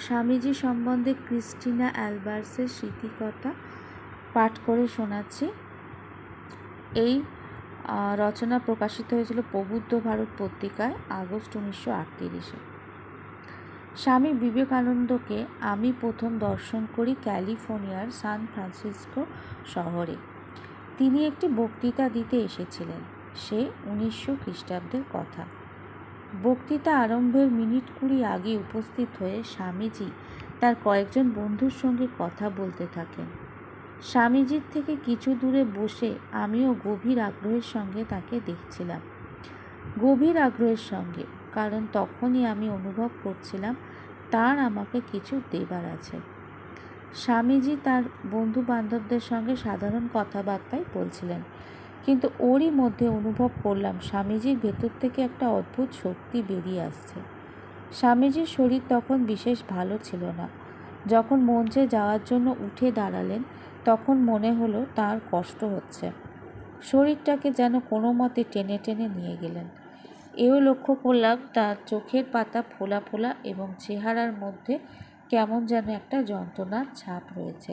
স্বামীজি সম্বন্ধে ক্রিস্টিনা অ্যালবার্সের স্মৃতিকথা পাঠ করে শোনাচ্ছি। এই রচনা প্রকাশিত হয়েছিল প্রবুদ্ধ ভারত পত্রিকায় আগস্ট 1938-এ। স্বামী বিবেকানন্দকে আমি প্রথম দর্শন করি ক্যালিফোর্নিয়ার সান ফ্রান্সিসকো শহরে। তিনি একটি বক্তৃতা দিতে এসেছিলেন। সে 1900 খ্রিস্টাব্দের কথা। বক্তৃতা আরম্ভের মিনিট 20 আগে উপস্থিত হয়ে স্বামীজি তার কয়েকজন বন্ধুর সঙ্গে কথা বলতে থাকেন। স্বামীজির থেকে কিছু দূরে বসে আমিও গভীর আগ্রহের সঙ্গে তাকে দেখছিলাম। গভীর আগ্রহের সঙ্গে, কারণ তখনই আমি অনুভব করছিলাম তার আমাকে কিছু দেবার আছে। স্বামীজি তার বন্ধু বান্ধবদের সঙ্গে সাধারণ কথাবার্তাই বলছিলেন, কিন্তু ওরই মধ্যে অনুভব করলাম স্বামীজির ভেতর থেকে একটা অদ্ভুত শক্তি বেরিয়ে আসছে। স্বামীজির শরীর তখন বিশেষ ভালো ছিল না। যখন মঞ্চে যাওয়ার জন্য উঠে দাঁড়ালেন, তখন মনে হলো তার কষ্ট হচ্ছে। শরীরটাকে যেন কোনো মতে টেনে টেনে নিয়ে গেলেন। এও লক্ষ্য করলাম তার চোখের পাতা ফোলা ফোলা এবং চেহারার মধ্যে কেমন যেন একটা যন্ত্রণার ছাপ রয়েছে।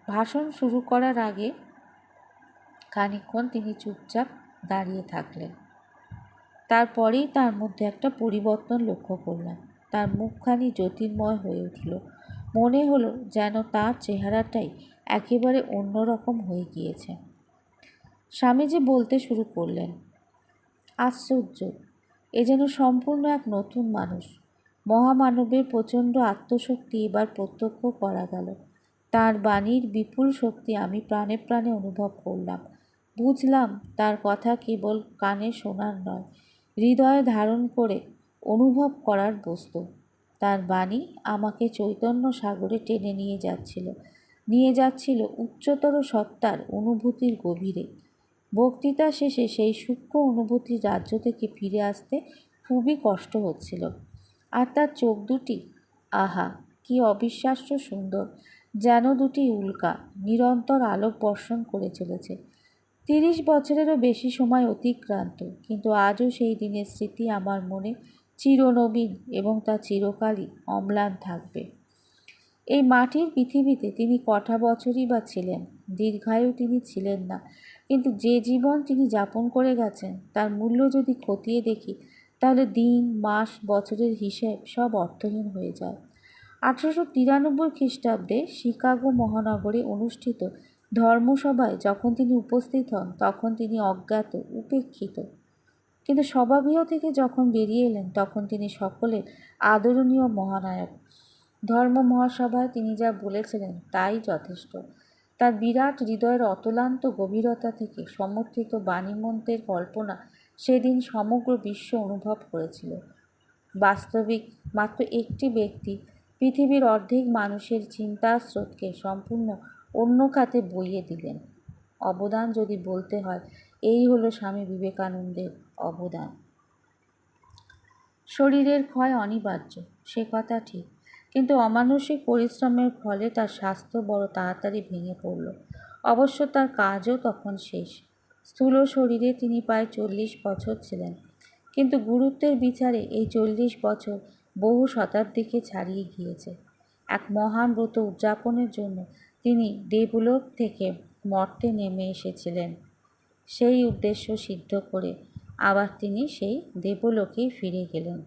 ভাষণ শুরু করার আগে খানিকক্ষণ তিনি চুপচাপ দাঁড়িয়ে থাকলেন। তারপরেই তার মধ্যে একটা পরিবর্তন লক্ষ্য করলাম। তার মুখখানি জ্যোতির্ময় হয়ে উঠল। মনে হলো যেন তার চেহারাটাই একেবারে অন্যরকম হয়ে গিয়েছে। স্বামীজি বলতে শুরু করলেন, আশ্চর্য, এ যেন সম্পূর্ণ এক নতুন মানুষ। মহামানবের প্রচণ্ড আত্মশক্তি এবার প্রত্যক্ষ করা গেল। তার বাণীর বিপুল শক্তি আমি প্রাণে প্রাণে অনুভব করলাম। বুঝলাম তার কথা কেবল কানে শোনার নয়, হৃদয়ে ধারণ করে অনুভব করার বস্তু। তার বাণী আমাকে চৈতন্য সাগরে টেনে নিয়ে যাচ্ছিল উচ্চতর সত্তার অনুভূতির গভীরে। বক্তৃতা শেষে সেই সূক্ষ্ম অনুভূতির রাজ্য থেকে ফিরে আসতে খুবই কষ্ট হচ্ছিল। আর তার চোখ দুটি, আহা, কি অবিশ্বাস্য সুন্দর, যেন দুটি উল্কা নিরন্তর আলোক বর্ষণ করে চলেছে। 30 বছরেরও বেশি সময় অতিক্রান্ত, কিন্তু আজও সেই দিনের স্মৃতি আমার মনে চিরনবীন এবং তা চিরকালই অম্লান থাকবে। এই মাটির পৃথিবীতে তিনি কটা বছরই বা ছিলেন। দীর্ঘায়ু তিনি ছিলেন না, কিন্তু যে জীবন তিনি যাপন করে গেছেন তার মূল্য যদি খতিয়ে দেখি, তাহলে দিন, মাস, বছরের হিসেব সব অর্থহীন হয়ে যায়। 1893 খ্রিস্টাব্দে শিকাগো মহানগরে অনুষ্ঠিত ধর্মসভায় যখন তিনি উপস্থিত হন, তখন তিনি অজ্ঞাত, উপেক্ষিত। কিন্তু সভাগৃহ থেকে যখন বেরিয়ে এলেন, তখন তিনি সকলের আদরণীয় মহানায়ক। ধর্ম মহাসভায় তিনি যা বলেছিলেন তাই যথেষ্ট। তার বিরাট হৃদয়ের অতলান্ত গভীরতা থেকে সমর্থিত বাণীমন্ত্রের কল্পনা সেদিন সমগ্র বিশ্ব অনুভব করেছিল। বাস্তবিক মাত্র একটি ব্যক্তি পৃথিবীর অর্ধেক মানুষের চিন্তার স্রোতকে সম্পূর্ণ অন্য খাতে বইয়ে দিলেন। অবদান যদি বলতে হয়, এই হলো স্বামী বিবেকানন্দের অবদান। শরীরের ক্ষয় অনিবার্য, সে কথা ঠিক, কিন্তু অমানসিক পরিশ্রমের ফলে তার স্বাস্থ্য বড় তাড়াতাড়ি ভেঙে পড়ল। অবশ্য তার কাজও তখন শেষ। স্থূল শরীরে তিনি প্রায় 40 বছর ছিলেন, কিন্তু গুরুত্বের বিচারে এই 40 বছর বহু শতাব্দীকে ছাড়িয়ে গিয়েছে। এক মহান ব্রত উদযাপনের জন্য তিনি দেবলোক থেকে মর্তে নেমে এসেছিলেন। সেই উদ্দেশ্য সিদ্ধ করে আবার তিনি সেই দেবলোকেই ফিরে গেলেন।